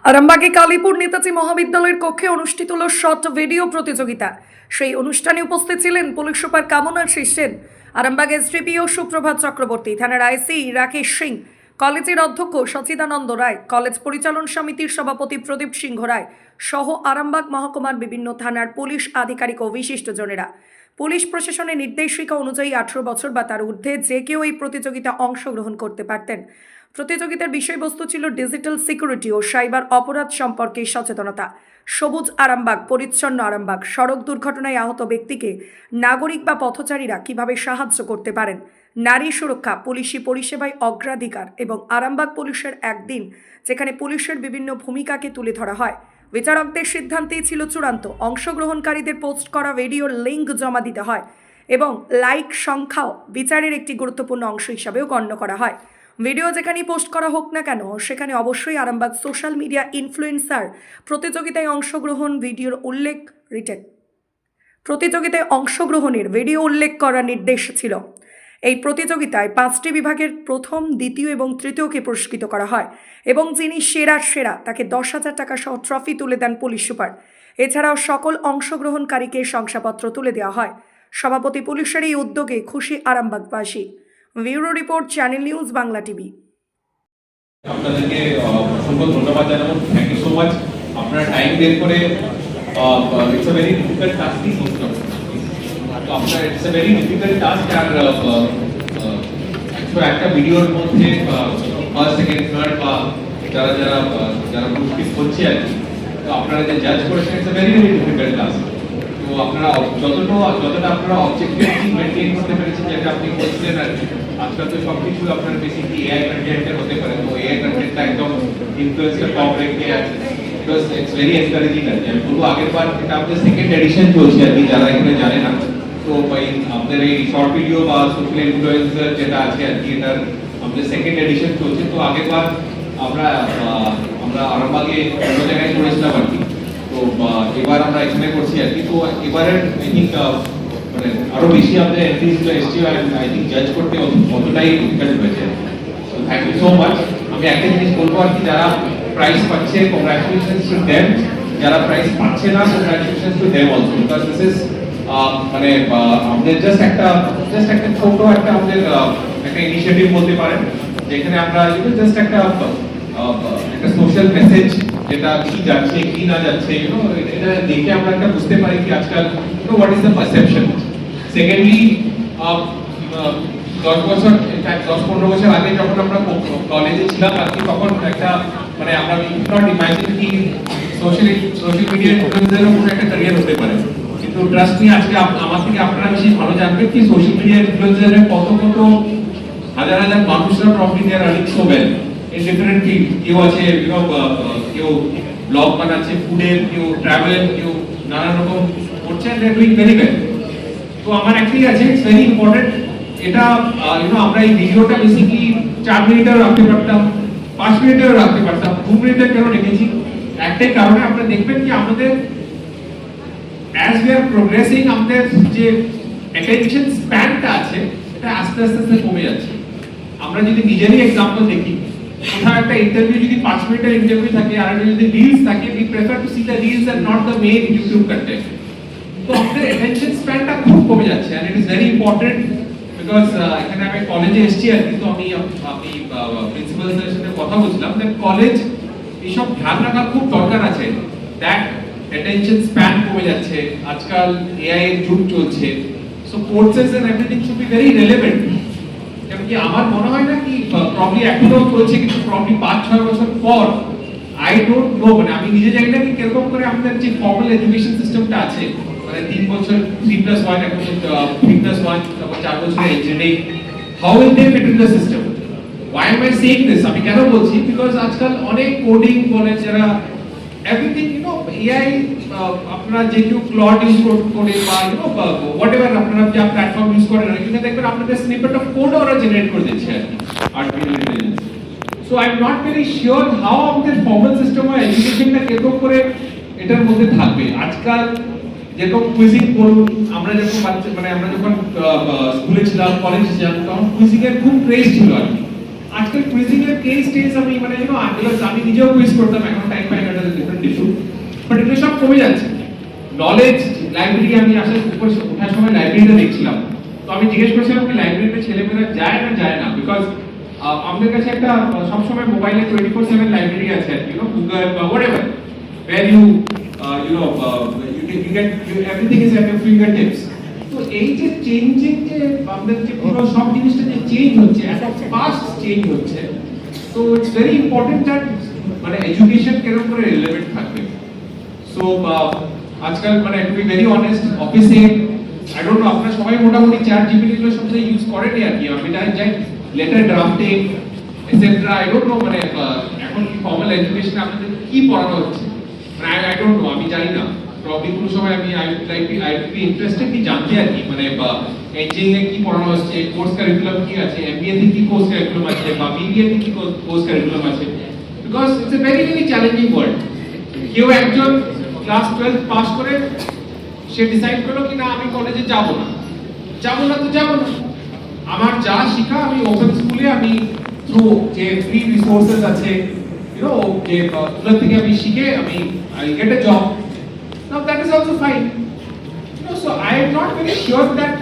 আরামবাগে কালীপুর নেতাজি মহাবিদ্যালয়ের কক্ষে অনুষ্ঠিত হল শর্ট ভিডিও প্রতিযোগিতা। সেই অনুষ্ঠানে উপস্থিত ছিলেন পুলিশ সুপার কামনা সেন, আরামবাগ এসডিপিও সুপ্রভাত চক্রবর্তী, থানার আইসি রাকেশ সিং, কলেজের অধ্যক্ষ সচিদানন্দ রায়, কলেজ পরিচালন সমিতির সভাপতি প্রদীপ সিংহ রায় সহ আরামবাগ মহকুমার বিভিন্ন থানার পুলিশ আধিকারিক ও বিশিষ্টজনেরা। পুলিশ প্রশাসনের নির্দেশিকা অনুযায়ী 18 বছর বা তার ঊর্ধ্বে যে কেউ এই প্রতিযোগিতা অংশগ্রহণ করতে পারতেন। প্রতিযোগিতার বিষয়বস্তু ছিল ডিজিটাল সিকিউরিটি ও সাইবার অপরাধ সম্পর্কে সচেতনতা। সবুজ আরামবাগ, পরিচ্ছন্ন আরামবাগ, সড়ক দুর্ঘটনায় আহত ব্যক্তিকে নাগরিক বা পথচারীরা কিভাবে সাহায্য করতে পারেন, নারী সুরক্ষা, পুলিশি পরিষেবায় অগ্রাধিকার এবং আরামবাগ পুলিশের একদিন, যেখানে পুলিশের বিভিন্ন ভূমিকাকে তুলে ধরা হয়। বিচারকদের সিদ্ধান্তেই ছিল চূড়ান্ত। অংশগ্রহণকারীদের পোস্ট করা ভিডিওর লিঙ্ক জমা দিতে হয় এবং লাইক সংখ্যাও বিচারের একটি গুরুত্বপূর্ণ অংশ হিসাবেও গণ্য করা হয়। ভিডিও যেখানেই পোস্ট করা হোক না কেন, সেখানে অবশ্যই আরামবাগ সোশ্যাল মিডিয়া ইনফ্লুয়েন্সার প্রতিযোগিতায় অংশগ্রহণের ভিডিও উল্লেখ করার নির্দেশ ছিল। এই প্রতিযোগিতায় 5টি বিভাগের প্রথম, দ্বিতীয় এবং তৃতীয়কে পুরস্কৃত করা হয় এবং যিনি সেরা তাকে 10,000 টাকা সহ ট্রফি তুলে দেন পুলিশ সুপার। এছাড়াও সকল অংশগ্রহণকারীকে শংসাপত্র তুলে দেওয়া হয়। সভাপতি পুলিশের এই উদ্যোগে খুশি আরামবাগবাসী। Bureau report, channel news Bangla TV. আপনাদেরকে অসংখ্য ধন্যবাদ জানাবো। Thank you so much. আপনারা টাইম বের করে it's a very difficult task কি করতে হবে। তো আপনার it's a very difficult task. আর একটা ভিডিওর মধ্যে ফার্স্ট, সেকেন্ড, থার্ড বা যারা যারা যারা পুরস্কৃত হচ্ছে আর কি, তো আপনারা যে জাজ করেছেন it's a very difficult task. তো আপনারা যতটা আপনারা অবজেক্টিভিটি মেনটেন করতে পেরেছেন, যেটা আপনি বলছিলেন আর কি, আজকাল তো সবকিছু আপনার বেসিকলি এআই কন্টেন্টের হতে পারে। তো এআই কন্টেন্টটা একদম ইনফ্লুয়েন্সের কম রেখে আছে, বিকজ ইটস ভেরি এনকারেজিং আর কি। আমি বলবো আগের বার এটা আমাদের সেকেন্ড এডিশন চলছে আর কি, যারা এখানে জানে না। তো আমাদের এই শর্ট ভিডিও বা সোশ্যাল ইনফ্লুয়েন্সার যেটা আছে আর কি, এটার আমাদের সেকেন্ড এডিশন চলছে। তো আগের বার আমরা আরামবাগে অন্য জায়গায় করেছিলাম আর কি, তো এবার আমরা এখানে করছি আর কি। তো এবারের আই থিঙ্ক মানে আরো বেশি আমাদের এন্ট্রিজগুলো এসছে, আই থিঙ্ক জাজ করতে অতটাই ডিফিকাল্ট হয়েছে। So thank you so much. আমি একটা জিনিস বলবো আর কি, যারা প্রাইজ পাচ্ছে কংগ্রাচুলেশনস টু দেম, যারা প্রাইজ পাচ্ছে না congratulations to them also, because this is মানে আমাদের জাস্ট একটা ছোট একটা আমাদের একটা ইনিশিয়েটিভ বলতে পারেন, যেখানে আমরা জাস্ট একটা সোশ্যাল মেসেজ, যেটা কি যাচ্ছে কি না যাচ্ছে, এটা দেখে আমরা একটা বুঝতে পারি কি আজকাল what is the perception. Secondly 10-15 বছর আগে যখন আমরা কলেজে ছিলাম আর কি, তখন একটা মানে আমরা নট ইমাজিন কি সোশ্যাল মিডিয়া ইনফ্লুয়েন্সারের উপর একটা ক্যারিয়ার হতে পারে। কিন্তু ট্রাস্ট মি, আজকে আমার থেকে আপনারা বেশি ভালো জানবেন কি সোশ্যাল মিডিয়া ইনফ্লুয়েন্সারের কত হাজার মানুষরা profit their earning so well in different field. কেউ আছে কেউ ব্লগ বানাচ্ছে ফুডের, কেউ ট্রাভেল, কেউ নানা রকম করছে, and they are doing very well. তো আমার একটাই আছে, ইটস ভেরি ইম্পর্টেন্ট, এটা আমরা এই ভিডিওটা বেসিক্যালি 4 মিনিটেও রাখতে পারতাম, 5 মিনিটেও রাখতে পারতাম, 2 মিনিটে কেন রেখেছি? একটাই কারণে, আপনারা দেখবেন কি আমাদের অ্যাজ উই আর প্রোগ্রেসিং, আমাদের যে অ্যাটেনশন স্প্যানটা আছে এটা আস্তে আস্তে কমে যাচ্ছে। আমরা যদি নিজেরই এক্সাম্পল দেখি, কোথাও একটা ইন্টারভিউ যদি 5 মিনিটের ইন্টারভিউ থাকে আর যদি রিলস থাকে, we prefer to see the reels and not the main YouTube content. তো আমাদের অ্যাটেনশন স্প্যানটা খুব কমে যাচ্ছে, and it is very important because এখানে আমি কলেজে এসেছি আর কিন্তু আমি প্রিন্সিপাল স্যারের সাথে কথা বলছিলাম যে কলেজ এইসব ধ্যান রাখা খুব দরকার আছে। দ্যাট অ্যাটেনশন স্প্যান কমে যাচ্ছে, আজকাল এআই এর যুগ চলছে, so courses and everything should be very relevant. কারণ কি আমার মনে হয় না কি প্রবলি এখনো চলছে, কিন্তু প্রবলি 5-6 বছর পর আই ডোন্ট নো, মানে আমি নিজে জানি না কি কিরকম করে আমাদের যে ফর্মাল এডুকেশন সিস্টেমটা আছে, মানে 3 বছর 3+1 এখন 3+1 তারপর 4 বছর engineering, how will they fit in the system? Why am I saying this? আমি কেন বলছি? বিকজ আজকাল অনেক কোডিং বলে, যারা এভরিথিং এআই, আপনারা যে কেউ ক্লড ইউজ করে বা হোয়াটএভার আপনারা যে প্ল্যাটফর্ম ইউজ করেন, এখানে দেখবেন আপনাদের স্নিপেট অফ কোড ওরা জেনারেট করে দিচ্ছে artificial intelligence. So I am not very sure how আমাদের ফর্মাল সিস্টেম অফ এডুকেশনটা কিরকম করে এটার মধ্যে থাকবে। আজকাল যেরকম কুইজিং করুন, আমরা যখন মানে আমরা যখন স্কুলে ছিলাম, কলেজে ছিলাম, তখন কুইজিং এর খুব ক্রেজ ছিল আর কি। আজকাল কুইজিং এর কেস টেস আমি মানে আমি নিজেও কুইজ করতাম, এখন টাইম পাই না, ডিফারেন্ট ইস্যু, বাট এগুলো সব কমে যাচ্ছে। নলেজ লাইব্রেরি, আমি আসলে ওঠার সময় লাইব্রেরিটা দেখছিলাম, তো আমি জিজ্ঞেস করছিলাম কি লাইব্রেরিতে ছেলেমেয়েরা যায় না যায় না, বিকজ আমাদের কাছে একটা সবসময় মোবাইলে 24/7 লাইব্রেরি আছে, গুগল বা whatever, where you get everything is at your fingertips. তো এই যে চেঞ্জিং, যে আমাদের যে পুরো সব জিনিসটা যে চেঞ্জ হচ্ছে, এত ফাস্ট চেঞ্জ হচ্ছে, তো ইটস ভেরি ইম্পর্টেন্ট দ্যাট মানে এডুকেশন কেরকম করে রিলেভেন্ট থাকবে। সো আজকাল মানে টু বি ভেরি অনেস্ট, অফিসে আই ডোন্ট নো আপনারা সবাই মোটামুটি চ্যাট জিপিটি গুলো সবসময় ইউজ করেন আর কি, আমি যাই letter drafting etcetera, I don't know মানে এখন ফর্মাল এডুকেশনে আপনাদের কি পড়ানো হচ্ছে, মানে আই ডোন্ট নো, আমি জানি না। প্রবলি কোনো সময় আমি আই বি ইন্টারেস্টেড কি জানতে আর কি, মানে ইঞ্জিনিয়ারিং কি পড়ানো হচ্ছে, কোর্স কারিকুলাম কি আছে, এমবিএ তে কি কোর্স কারিকুলাম আছে, বা বিবিএ তে কি কোর্স কারিকুলাম আছে, because it's a very very challenging world. কেউ একজন ক্লাস 12 পাস করে সে ডিসাইড করলো কি না আমি কলেজে যাব না তো যাব না, আমার যা শিখা আমি ওপেন স্কুলে আমি থ্রু যে ফ্রি রিসোর্সেস আছে যে ওগুলো থেকে আমি শিখে আমি I get A job. Now that is also fine. So I am not very sure that